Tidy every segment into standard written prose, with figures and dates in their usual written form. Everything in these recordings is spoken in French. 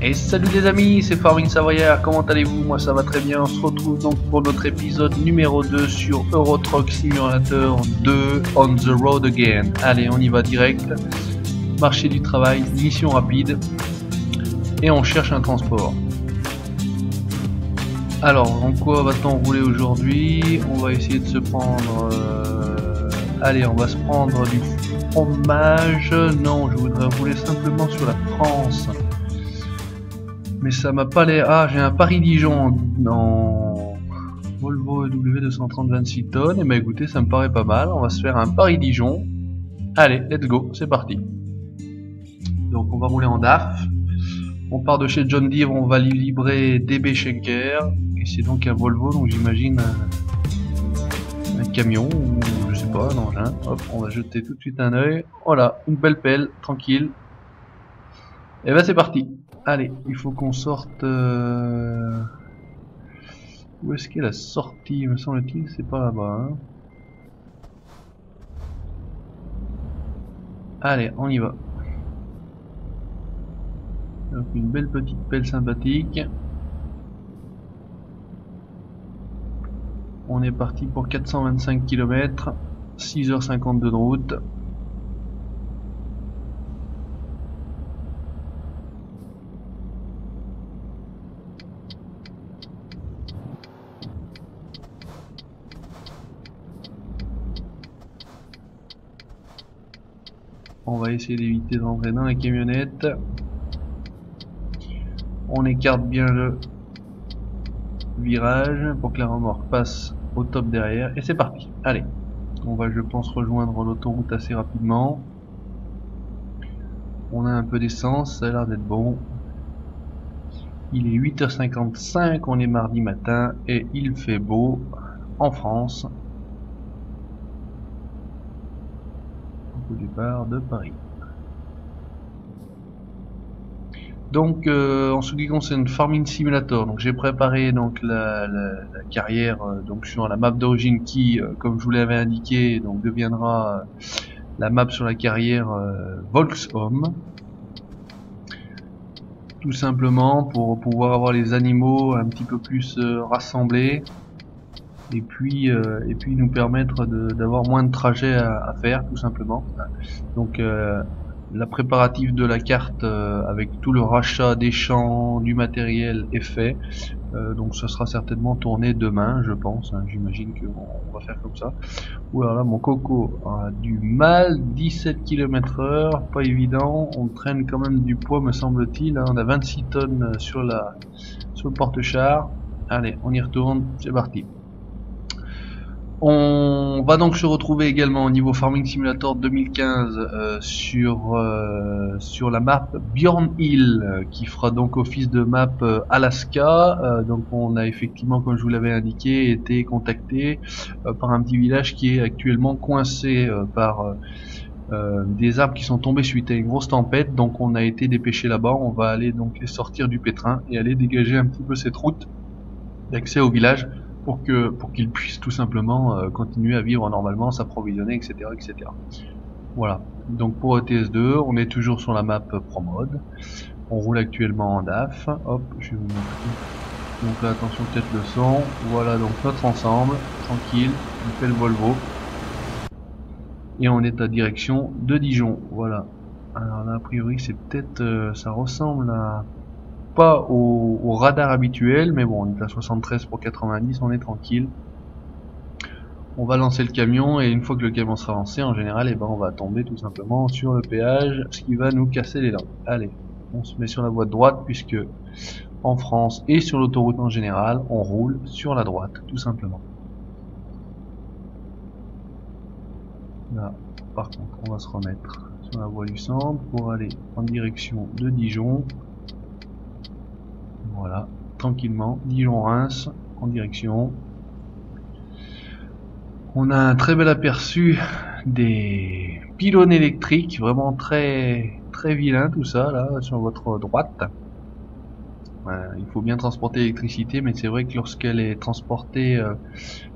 Et salut les amis, c'est Farming Savoyard, comment allez-vous? Moi ça va très bien, on se retrouve donc pour notre épisode numéro 2 sur Euro Truck Simulator 2 On the Road Again. Allez, on y va direct, marché du travail, mission rapide, et on cherche un transport. Alors, en quoi va-t-on rouler aujourd'hui? On va essayer de se prendre... Allez, on va se prendre du fromage. Non, je voudrais rouler simplement sur la France. Mais ça m'a pas l'air... Ah, j'ai un Paris-Dijon en Volvo W230 26 tonnes. Et bah écoutez, ça me paraît pas mal. On va se faire un Paris-Dijon. Allez, let's go, c'est parti. Donc on va rouler en DAF. On part de chez John Deere, on va livrer DB Schenker. Et c'est donc un Volvo, donc j'imagine un camion ou je sais pas, un engin. Hop, on va jeter tout de suite un œil. Voilà, une belle pelle, tranquille. Et ben c'est parti. Allez, il faut qu'on sorte... Où est-ce qu'est la sortie, me semble-t-il? C'est pas là-bas. Hein. Allez, on y va. Donc une belle petite pelle sympathique. On est parti pour 425 km, 6h52 de route. On va essayer d'éviter d'entrer dans la camionnette. On écarte bien le virage pour que la remorque passe au top derrière. Et c'est parti. Allez. On va, je pense, rejoindre l'autoroute assez rapidement. On a un peu d'essence, ça a l'air d'être bon. Il est 8h55, on est mardi matin et il fait beau en France. Au départ de Paris. Donc en ce qui concerne Farming Simulator, donc j'ai préparé donc la carrière donc sur la map d'origine qui, comme je vous l'avais indiqué, donc deviendra la map sur la carrière Volkshome. Tout simplement pour pouvoir avoir les animaux un petit peu plus rassemblés et puis nous permettre d'avoir moins de trajets à faire tout simplement. Donc la préparatif de la carte avec tout le rachat des champs, du matériel est fait. Donc ça sera certainement tourné demain, je pense. Hein, j'imagine qu'on va faire comme ça. Oula là, mon coco a du mal. 17 km/h, pas évident. On traîne quand même du poids, me semble-t-il. Hein, on a 26 tonnes sur le porte-char. Allez, on y retourne. C'est parti. On va donc se retrouver également au niveau Farming Simulator 2015 sur la map Bjorn Hill qui fera donc office de map Alaska. Donc on a effectivement, comme je vous l'avais indiqué, été contacté par un petit village qui est actuellement coincé par des arbres qui sont tombés suite à une grosse tempête. Donc on a été dépêché là-bas. On va aller donc les sortir du pétrin et aller dégager un petit peu cette route d'accès au village pour qu'il puisse tout simplement continuer à vivre normalement, s'approvisionner, etc., etc. Voilà. Donc pour ETS2, on est toujours sur la map ProMode. On roule actuellement en DAF. Hop, je vais vous montrer. Donc là, attention peut-être le son. Voilà donc notre ensemble, tranquille, on fait le Volvo. Et on est à direction de Dijon. Voilà. Alors là, a priori, c'est peut-être, ça ressemble à... pas au radar habituel, mais bon, on est à 73 pour 90, on est tranquille. On va lancer le camion et une fois que le camion sera lancé, en général, eh ben, on va tomber tout simplement sur le péage, ce qui va nous casser les dents. Allez, on se met sur la voie de droite puisque en France et sur l'autoroute en général, on roule sur la droite, tout simplement. Là, par contre, on va se remettre sur la voie du centre pour aller en direction de Dijon. Voilà, tranquillement, Dijon-Reims en direction. On a un très bel aperçu des pylônes électriques, vraiment très très vilain tout ça là sur votre droite. Il faut bien transporter l'électricité, mais c'est vrai que lorsqu'elle est transportée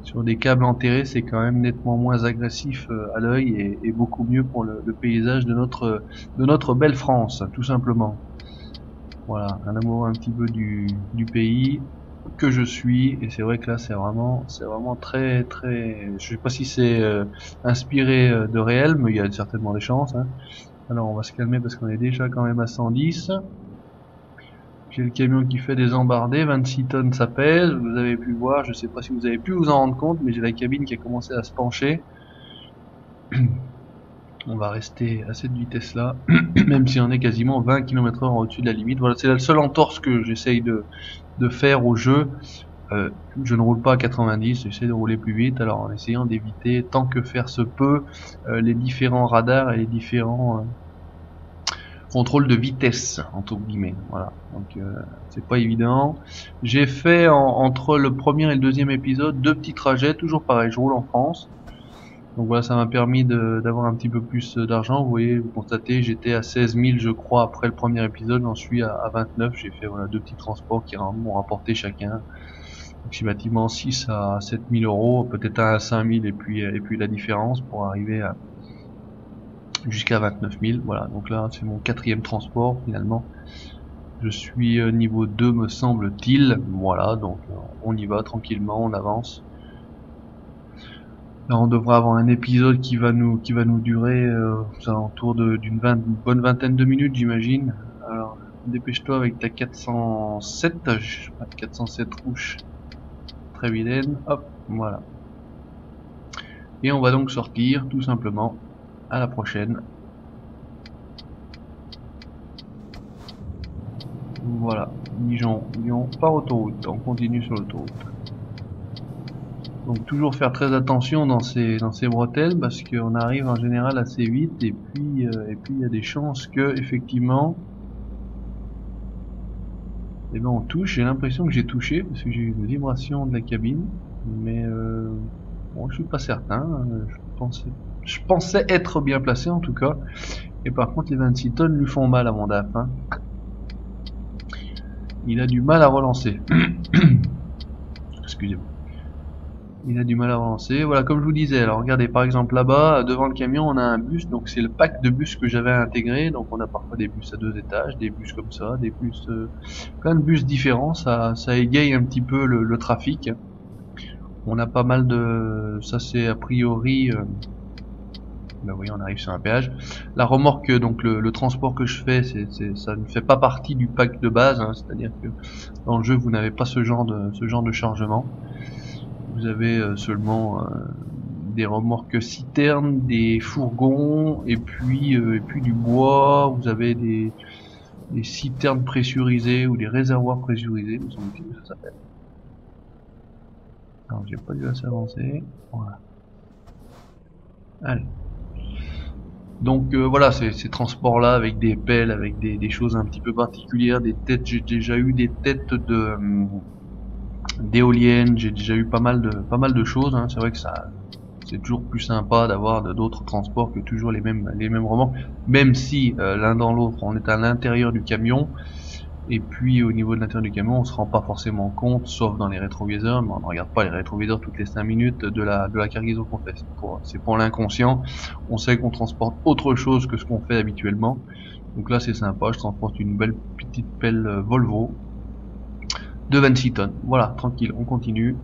sur des câbles enterrés, c'est quand même nettement moins agressif à l'œil et beaucoup mieux pour le paysage de notre belle France, tout simplement. Voilà, un amoureux un petit peu du pays que je suis, et c'est vrai que là c'est vraiment très très, je sais pas si c'est inspiré de réel, mais il y a certainement des chances, hein. Alors on va se calmer parce qu'on est déjà quand même à 110. J'ai le camion qui fait des embardées, 26 tonnes ça pèse, vous avez pu voir, je sais pas si vous avez pu vous en rendre compte, mais j'ai la cabine qui a commencé à se pencher. On va rester à cette vitesse là, même si on est quasiment 20 km/h au-dessus de la limite. Voilà, c'est la seule entorse que j'essaye de faire au jeu. Je ne roule pas à 90, j'essaie de rouler plus vite, alors en essayant d'éviter tant que faire se peut les différents radars et les différents contrôles de vitesse entre guillemets. Voilà, donc c'est pas évident. J'ai fait entre le premier et le deuxième épisode 2 petits trajets, toujours pareil, je roule en France. Donc voilà, ça m'a permis d'avoir un petit peu plus d'argent. Vous voyez, vous constatez, j'étais à 16 000 je crois après le premier épisode, j'en suis à 29. J'ai fait voilà 2 petits transports qui m'ont rapporté chacun approximativement 6 à 7 000 euros, peut-être un à 5 000 et puis la différence pour arriver à jusqu'à 29 000. Voilà, donc là c'est mon 4e transport finalement. Je suis niveau 2 me semble-t-il. Voilà, donc on y va tranquillement, on avance. Là, on devrait avoir un épisode qui va nous durer aux alentours d'une bonne vingtaine de minutes, j'imagine. Alors, dépêche-toi avec ta 407, 407 rouge, très vilaine. Hop, voilà. Et on va donc sortir, tout simplement. À la prochaine. Voilà, Dijon, Lyon, par autoroute. On continue sur l'autoroute. Donc toujours faire très attention dans ces bretelles parce qu'on arrive en général assez vite et puis il y a des chances que effectivement on touche. J'ai l'impression que j'ai touché parce que j'ai eu une vibration de la cabine, mais bon, je suis pas certain. Je pensais être bien placé en tout cas, et par contre les 26 tonnes lui font mal à mon DAF, hein. Il a du mal à relancer. Excusez-moi. Il a du mal à relancer. Voilà, comme je vous disais, alors regardez par exemple là-bas, devant le camion, on a un bus, donc c'est le pack de bus que j'avais intégré. Donc on a parfois des bus à 2 étages, des bus comme ça, des bus, plein de bus différents, ça égaye un petit peu le trafic. On a pas mal de, ça c'est a priori, ben oui, on arrive sur un péage. La remorque, donc le transport que je fais, ça ne fait pas partie du pack de base, hein, c'est-à-dire que dans le jeu vous n'avez pas ce genre de chargement. Vous avez seulement des remorques citernes, des fourgons et puis du bois. Vous avez des citernes pressurisées ou des réservoirs pressurisés, me semble-t-il que ça s'appelle. Alors j'ai pas dû assez avancer. Voilà. Allez. Donc voilà, ces transports-là avec des pelles, avec des choses un petit peu particulières, des têtes. J'ai déjà eu des têtes de d'éoliennes. J'ai déjà eu pas mal de choses, hein. C'est vrai que c'est toujours plus sympa d'avoir d'autres transports que toujours les mêmes remorques, même si l'un dans l'autre on est à l'intérieur du camion, et puis au niveau de l'intérieur du camion on se rend pas forcément compte, sauf dans les rétroviseurs, mais on ne regarde pas les rétroviseurs toutes les 5 minutes de la cargaison qu'on fait. C'est pour l'inconscient, on sait qu'on transporte autre chose que ce qu'on fait habituellement. Donc là c'est sympa, je transporte une belle petite pelle Volvo de 26 tonnes. Voilà, tranquille, on continue.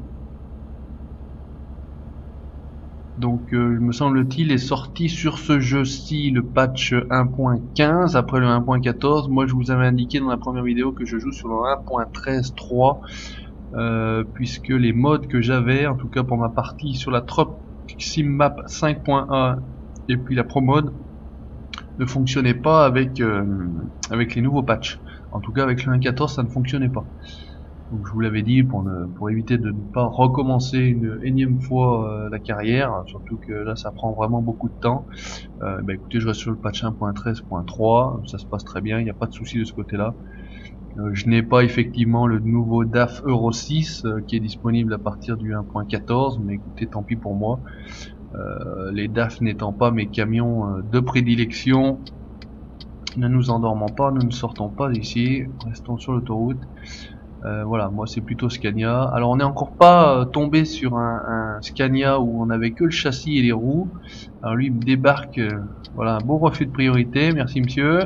Donc me semble-t-il est sorti sur ce jeu-ci le patch 1.15 après le 1.14. Moi je vous avais indiqué dans la première vidéo que je joue sur le 1.13.3 puisque les mods que j'avais, en tout cas pour ma partie sur la Truck Sim Map 5.1 et puis la Pro Mode, ne fonctionnaient pas avec les nouveaux patchs. En tout cas avec le 1.14 ça ne fonctionnait pas. Donc je vous l'avais dit pour éviter de ne pas recommencer une énième fois la carrière, surtout que là ça prend vraiment beaucoup de temps. Bah écoutez, je reste sur le patch 1.13.3, ça se passe très bien, il n'y a pas de souci de ce côté-là. Je n'ai pas effectivement le nouveau DAF Euro 6 qui est disponible à partir du 1.14, mais écoutez, tant pis pour moi. Les DAF n'étant pas mes camions de prédilection, ne nous endormons pas, nous ne sortons pas d'ici, restons sur l'autoroute. Voilà, moi c'est plutôt Scania. Alors on n'est encore pas tombé sur un Scania où on avait que le châssis et les roues. Alors lui il me débarque, voilà, un beau refus de priorité, merci monsieur.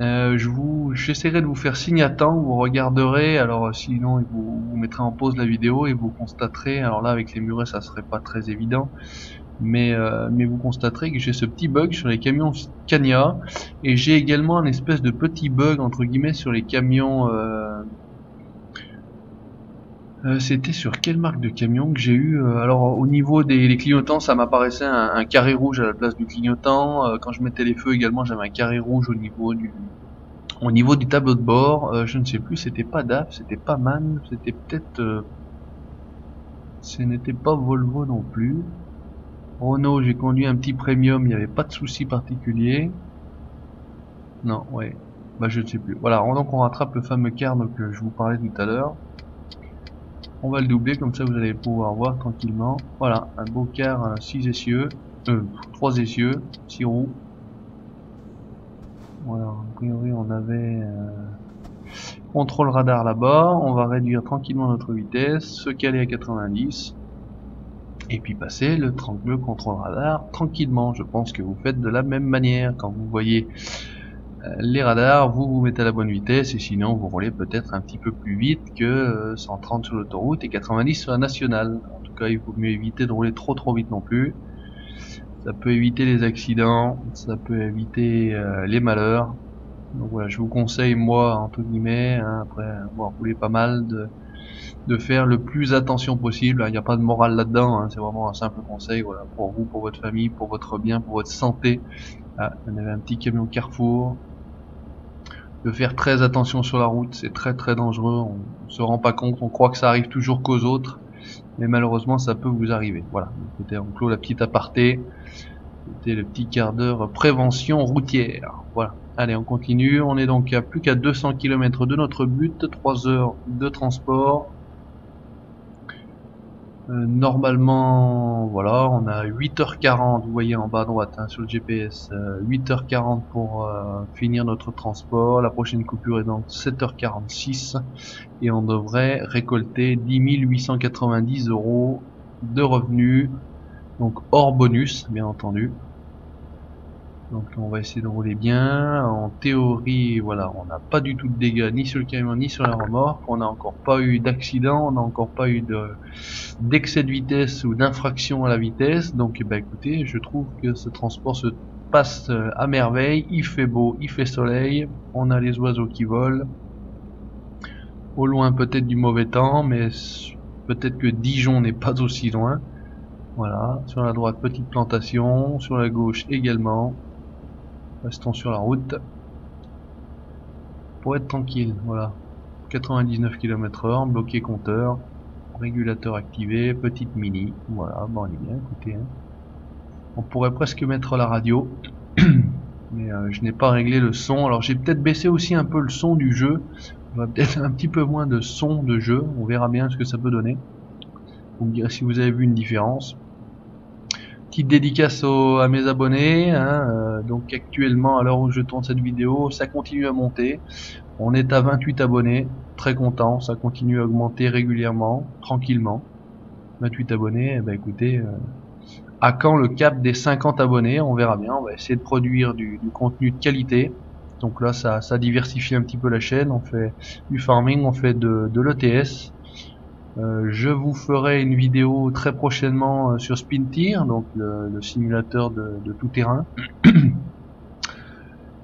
J'essaierai de vous faire signe à temps, vous regarderez, alors sinon vous mettrez en pause la vidéo et vous constaterez, alors là avec les murets ça serait pas très évident, mais vous constaterez que j'ai ce petit bug sur les camions Scania, et j'ai également un espèce de petit bug entre guillemets sur les camions, c'était sur quelle marque de camion que j'ai eu, alors au niveau des clignotants ça m'apparaissait un carré rouge à la place du clignotant, quand je mettais les feux également j'avais un carré rouge au niveau du tableau de bord. Je ne sais plus, c'était pas DAF, c'était pas MAN, c'était peut-être, ce n'était pas Volvo non plus. Renault, j'ai conduit un petit premium, il n'y avait pas de souci particulier. Non, ouais, bah je ne sais plus. Voilà, donc on rattrape le fameux car que je vous parlais tout à l'heure. On va le doubler, comme ça vous allez pouvoir voir tranquillement. Voilà, un beau car 6 essieux, 3 essieux, 6 roues. Voilà, a priori on avait contrôle radar là-bas. On va réduire tranquillement notre vitesse, se caler à 90 et puis passer le contrôle radar tranquillement. Je pense que vous faites de la même manière. Quand vous voyez les radars, vous vous mettez à la bonne vitesse, et sinon vous roulez peut-être un petit peu plus vite que 130 sur l'autoroute et 90 sur la nationale. En tout cas, il faut mieux éviter de rouler trop vite non plus. Ça peut éviter les accidents, ça peut éviter les malheurs. Donc voilà, je vous conseille, moi, entre guillemets, hein, après avoir roulé pas mal, de faire le plus attention possible. Il n'y a pas de morale là-dedans, hein, c'est vraiment un simple conseil, voilà, pour vous, pour votre famille, pour votre bien, pour votre santé. Ah, il y avait un petit camion Carrefour. De faire très attention sur la route, c'est très dangereux, on se rend pas compte, on croit que ça arrive toujours qu'aux autres, mais malheureusement ça peut vous arriver. Voilà, c'était en clos la petite aparté, c'était le petit quart d'heure prévention routière. Voilà, allez on continue, on est donc à plus qu'à 200 km de notre but, 3 heures de transport. Normalement, voilà, on a 8h40, vous voyez en bas à droite hein, sur le GPS, 8h40 pour finir notre transport. La prochaine coupure est donc 7h46 et on devrait récolter 10 890 € de revenus, donc hors bonus, bien entendu. Donc on va essayer de rouler bien. En théorie, voilà, on n'a pas du tout de dégâts ni sur le camion ni sur la remorque. On n'a encore pas eu d'accident, on n'a encore pas eu d'excès de vitesse ou d'infraction à la vitesse. Donc bah écoutez, je trouve que ce transport se passe à merveille. Il fait beau, il fait soleil, on a les oiseaux qui volent. Au loin peut-être du mauvais temps, mais peut-être que Dijon n'est pas aussi loin. Voilà, sur la droite petite plantation, sur la gauche également. Restons sur la route pour être tranquille. Voilà, 99 km/h, bloqué compteur, régulateur activé, petite mini. Voilà, bon on est bien, écoutez. Hein. On pourrait presque mettre la radio, mais je n'ai pas réglé le son. Alors j'ai peut-être baissé aussi un peu le son du jeu. On va peut-être un petit peu moins de son de jeu. On verra bien ce que ça peut donner. Vous me direz si vous avez vu une différence. Petite dédicace à mes abonnés, hein, donc actuellement à l'heure où je tourne cette vidéo, ça continue à monter. On est à 28 abonnés, très content, ça continue à augmenter régulièrement, tranquillement. 28 abonnés, eh ben écoutez, à quand le cap des 50 abonnés, on verra bien, on va essayer de produire du contenu de qualité. Donc là ça diversifie un petit peu la chaîne, on fait du farming, on fait de l'ETS. Je vous ferai une vidéo très prochainement sur Spintir, donc le simulateur de tout terrain.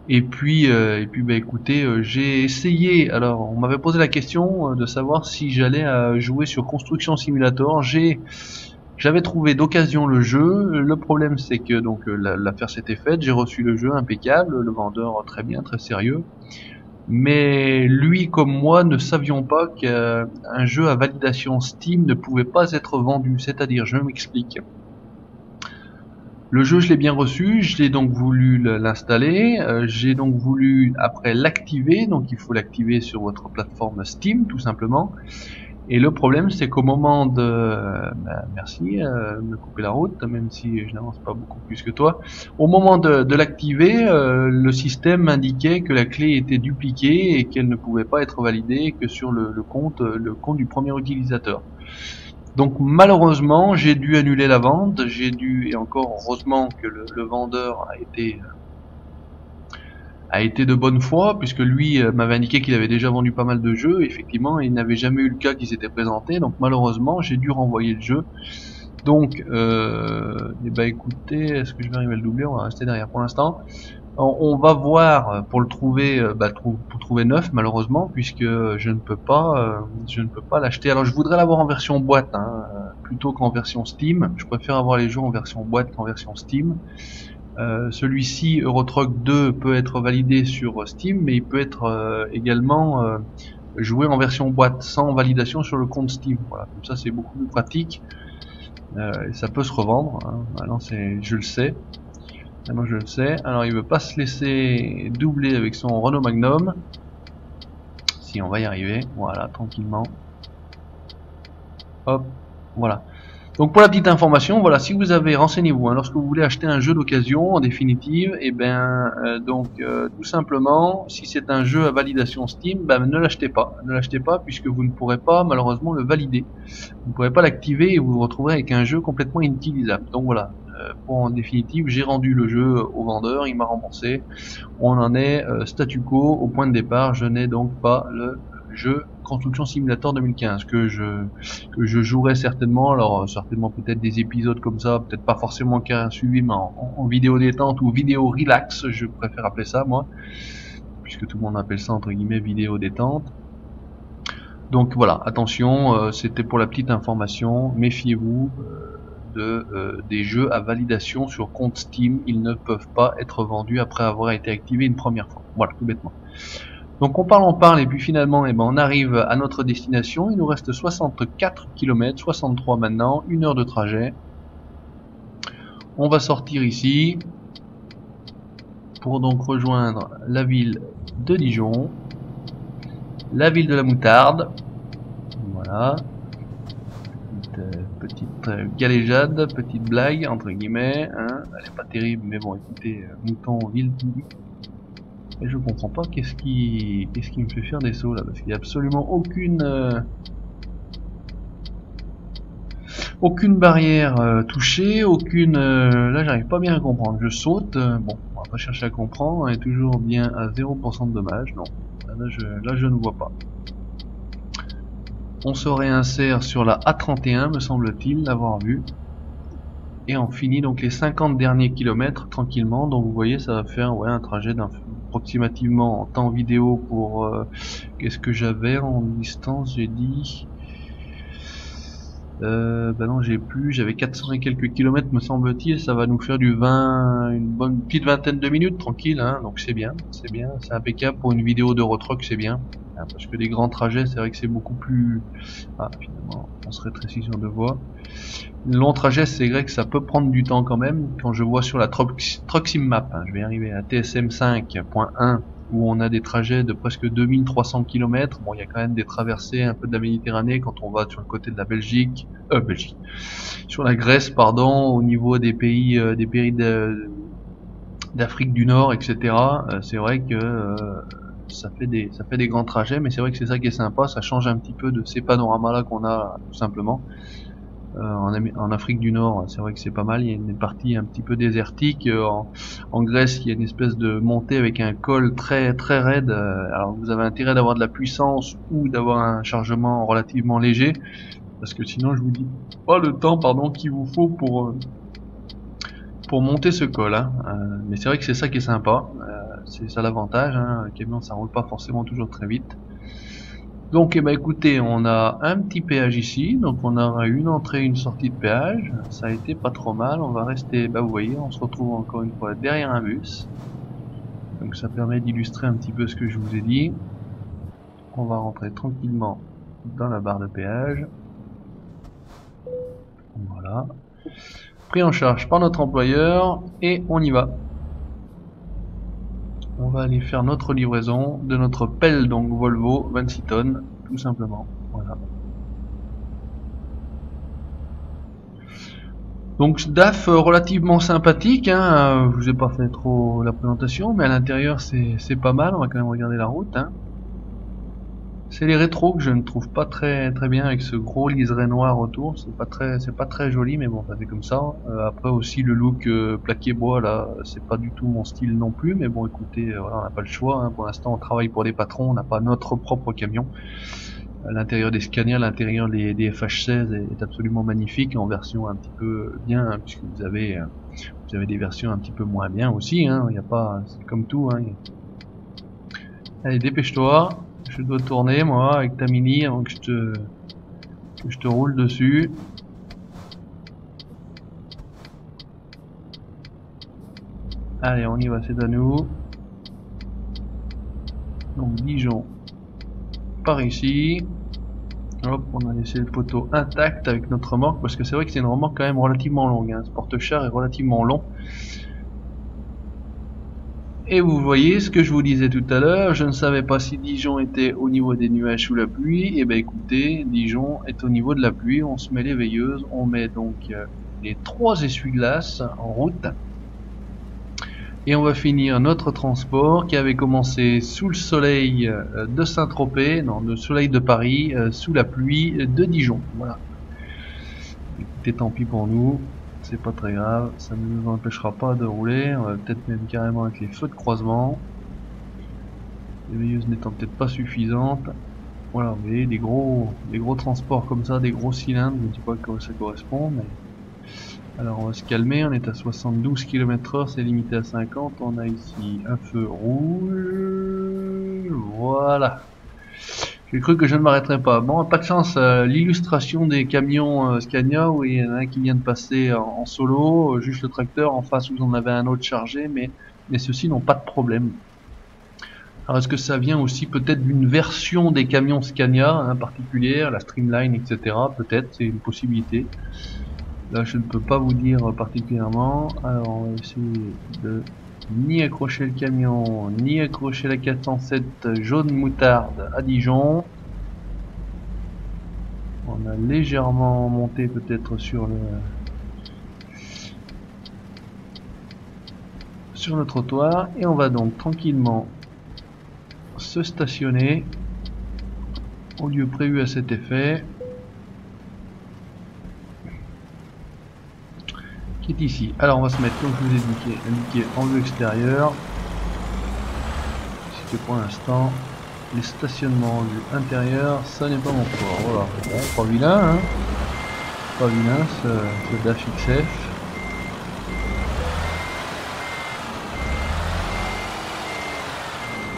Et puis bah écoutez, j'ai essayé. Alors, on m'avait posé la question de savoir si j'allais jouer sur Construction Simulator. J'avais trouvé d'occasion le jeu. Le problème, c'est que donc l'affaire s'était faite. J'ai reçu le jeu impeccable, le vendeur très bien, très sérieux. Mais lui comme moi ne savions pas qu'un jeu à validation Steam ne pouvait pas être vendu, c'est-à-dire, je m'explique. Le jeu je l'ai bien reçu, je l'ai donc voulu l'installer, j'ai donc voulu après l'activer, donc il faut l'activer sur votre plateforme Steam tout simplement. Et le problème c'est qu'au moment de... merci de me couper la route, même si je n'avance pas beaucoup plus que toi. Au moment de l'activer, le système indiquait que la clé était dupliquée et qu'elle ne pouvait pas être validée que sur le compte du premier utilisateur. Donc malheureusement j'ai dû annuler la vente, a été de bonne foi, puisque lui m'avait indiqué qu'il avait déjà vendu pas mal de jeux. Effectivement, il n'avait jamais eu le cas qui s'était présenté, donc malheureusement j'ai dû renvoyer le jeu. Donc eh ben écoutez, est-ce que je vais arriver à le doubler? On va rester derrière pour l'instant. On va voir pour le trouver, pour trouver neuf malheureusement, puisque je ne peux pas l'acheter. Alors je voudrais l'avoir en version boîte, hein, plutôt qu'en version Steam. Je préfère avoir les jeux en version boîte qu'en version Steam. Celui-ci, Euro Truck 2, peut être validé sur Steam, mais il peut être également joué en version boîte sans validation sur le compte Steam. Voilà, comme ça c'est beaucoup plus pratique. Et ça peut se revendre, hein. Maintenant je le sais. Maintenant je le sais. Alors il veut pas se laisser doubler avec son Renault Magnum. Si, on va y arriver. Voilà, tranquillement. Hop, voilà. Donc pour la petite information, voilà, si vous avez, renseignez-vous, hein, lorsque vous voulez acheter un jeu d'occasion, en définitive, et ben tout simplement, si c'est un jeu à validation Steam, ben ne l'achetez pas. Ne l'achetez pas puisque vous ne pourrez pas malheureusement le valider. Vous ne pourrez pas l'activer et vous vous retrouverez avec un jeu complètement inutilisable. Donc voilà. En définitive, j'ai rendu le jeu au vendeur, il m'a remboursé. On en est statu quo au point de départ. Je n'ai donc pas le jeu Construction Simulator 2015 que je jouerai certainement. Alors certainement peut-être des épisodes comme ça, peut-être pas forcément qu'un suivi, mais en vidéo détente ou vidéo relax, je préfère appeler ça moi, puisque tout le monde appelle ça entre guillemets vidéo détente. Donc voilà, attention, c'était pour la petite information, méfiez-vous. Des jeux à validation sur compte Steam, ils ne peuvent pas être vendus après avoir été activés une première fois. Voilà, tout bêtement. Donc on parle et puis finalement on arrive à notre destination. Il nous reste 64 km, 63 maintenant, 1 heure de trajet. On va sortir ici pour donc rejoindre la ville de Dijon, la ville de la moutarde. Voilà. Petite galéjade, petite blague entre guillemets, hein. Elle est pas terrible, mais bon, écoutez, mouton, ville, et je comprends pas qu'est-ce qui me fait faire des sauts là, parce qu'il n'y a absolument aucune barrière touchée, aucune. Là, j'arrive pas bien à comprendre. Je saute, bon, on va pas chercher à comprendre. On est toujours bien à 0% de dommages, non. Là, je ne vois pas. On se réinsère sur la A31, me semble-t-il, l'avoir vu. Et on finit donc les 50 derniers kilomètres tranquillement. Donc vous voyez, ça va faire un trajet approximativement en temps vidéo pour... qu'est-ce que j'avais en distance, j'ai dit... bah non, j'ai plus, j'avais 400 et quelques kilomètres me semble-t-il. Ça va nous faire une bonne petite vingtaine de minutes tranquille, hein. Donc c'est bien, c'est impeccable pour une vidéo d'Euro Truck, c'est bien. Parce que les grands trajets, c'est vrai que c'est beaucoup plus... Ah, finalement, on se rétrécit sur 2 voies. Long trajet, c'est vrai que ça peut prendre du temps quand même. Quand je vois sur la Truck Sim Map, hein, je vais arriver à TSM 5.1, où on a des trajets de presque 2300 km. Bon, il y a quand même des traversées un peu de la Méditerranée quand on va sur le côté de la Belgique, sur la Grèce, pardon, au niveau des pays d'Afrique du Nord, etc. C'est vrai que ça fait des grands trajets, mais c'est vrai que c'est ça qui est sympa, ça change un petit peu de ces panoramas là qu'on a tout simplement. En Afrique du Nord, c'est vrai que c'est pas mal, il y a une partie un petit peu désertique. En Grèce, il y a une espèce de montée avec un col très très raide. Alors vous avez intérêt d'avoir de la puissance ou d'avoir un chargement relativement léger, parce que sinon je vous dis pas le temps qu'il vous faut pour monter ce col, hein. Mais c'est vrai que c'est ça qui est sympa, c'est ça l'avantage, hein. Le camion ça roule pas forcément toujours très vite. Donc écoutez, on a un petit péage ici, donc on aura une entrée et une sortie de péage, ça a été pas trop mal. On va rester, vous voyez, on se retrouve encore une fois derrière un bus, donc ça permet d'illustrer un petit peu ce que je vous ai dit. On va rentrer tranquillement dans la barre de péage, voilà, pris en charge par notre employeur, et on y va. On va aller faire notre livraison de notre pelle, donc Volvo 26 tonnes, tout simplement. Voilà. Donc DAF relativement sympathique, hein. Je vous ai pas fait trop la présentation, mais à l'intérieur c'est pas mal. On va quand même regarder la route, hein. C'est les rétros que je ne trouve pas très bien avec ce gros liseré noir autour. C'est pas très joli, mais bon, c'est comme ça. Après aussi le look plaqué bois là, c'est pas du tout mon style non plus. Mais bon, écoutez, voilà, on n'a pas le choix. Hein. Pour l'instant, on travaille pour des patrons, on n'a pas notre propre camion. L'intérieur des Scania, l'intérieur des FH16 est absolument magnifique en version un petit peu bien, hein, puisque vous avez des versions un petit peu moins bien aussi. Hein. Il y a pas, c'est comme tout. Hein. Allez, dépêche-toi. Je dois tourner moi avec ta mini avant que je te roule dessus. Allez, on y va, c'est à nous. Donc Dijon par ici. Hop, on a laissé le poteau intact avec notre remorque parce que c'est vrai que c'est une remorque quand même relativement longue. Hein. Ce porte-char est relativement long. Et vous voyez ce que je vous disais tout à l'heure, je ne savais pas si Dijon était au niveau des nuages sous la pluie. Et ben écoutez, Dijon est au niveau de la pluie, on se met les veilleuses, on met donc les 3 essuie-glaces en route. Et on va finir notre transport qui avait commencé sous le soleil de Saint-Tropez, non, le soleil de Paris, sous la pluie de Dijon. Voilà. Écoutez, tant pis pour nous. C'est pas très grave, ça ne nous empêchera pas de rouler, on va peut-être même carrément avec les feux de croisement. Les veilleuses n'étant peut-être pas suffisantes. Voilà, vous voyez, des gros transports comme ça, des gros cylindres, je ne sais pas à quoi ça correspond, mais... Alors on va se calmer, on est à 72 km/h, c'est limité à 50, on a ici un feu rouge, voilà. J'ai cru que je ne m'arrêterais pas. Bon, pas de chance, l'illustration des camions Scania où il y en a un qui vient de passer en solo, juste le tracteur, en face vous en avez un autre chargé, mais ceux-ci n'ont pas de problème. Alors est-ce que ça vient aussi peut-être d'une version des camions Scania hein, particulière, la Streamline, etc. Peut-être, c'est une possibilité. Là je ne peux pas vous dire particulièrement. Alors on va essayer de ni accrocher le camion, ni accrocher la 407 jaune moutarde à Dijon. On a légèrement monté peut-être sur le trottoir et on va donc tranquillement se stationner au lieu prévu à cet effet, qui est ici. Alors on va se mettre, comme je vous ai indiqué en vue extérieure, puisque pour l'instant les stationnements en vue intérieure ça n'est pas mon fort. Voilà, bon, pas vilain hein, pas vilain ce Dash XF.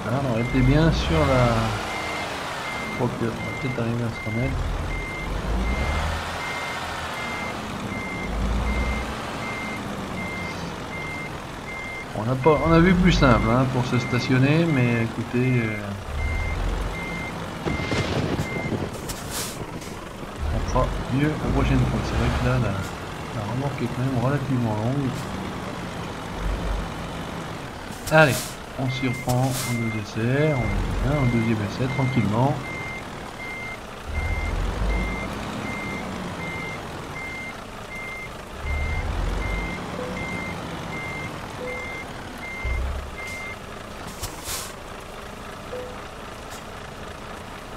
Alors on était bien sur la... Je crois qu'on va peut-être arriver à se remettre. On a vu plus simple hein, pour se stationner, mais écoutez, on fera mieux la prochaine fois. C'est vrai que là, la remorque est quand même relativement longue. Allez, on s'y reprend en 2 essais, on est bien en 2e essai tranquillement.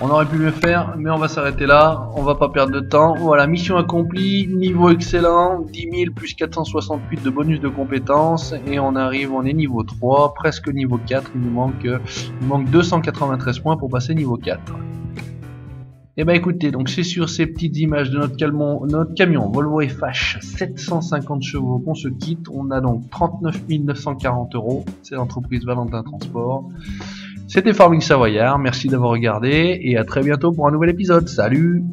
On aurait pu mieux faire, mais on va s'arrêter là, on va pas perdre de temps. Voilà, mission accomplie, niveau excellent, 10 000 plus 468 de bonus de compétences, et on est niveau 3, presque niveau 4, il nous manque 293 points pour passer niveau 4. Et bah écoutez, donc c'est sur ces petites images de notre camion Volvo FH 750 chevaux qu'on se quitte. On a donc 39 940 €, c'est l'entreprise Valentin Transport. C'était Farming Savoyard, merci d'avoir regardé et à très bientôt pour un nouvel épisode. Salut!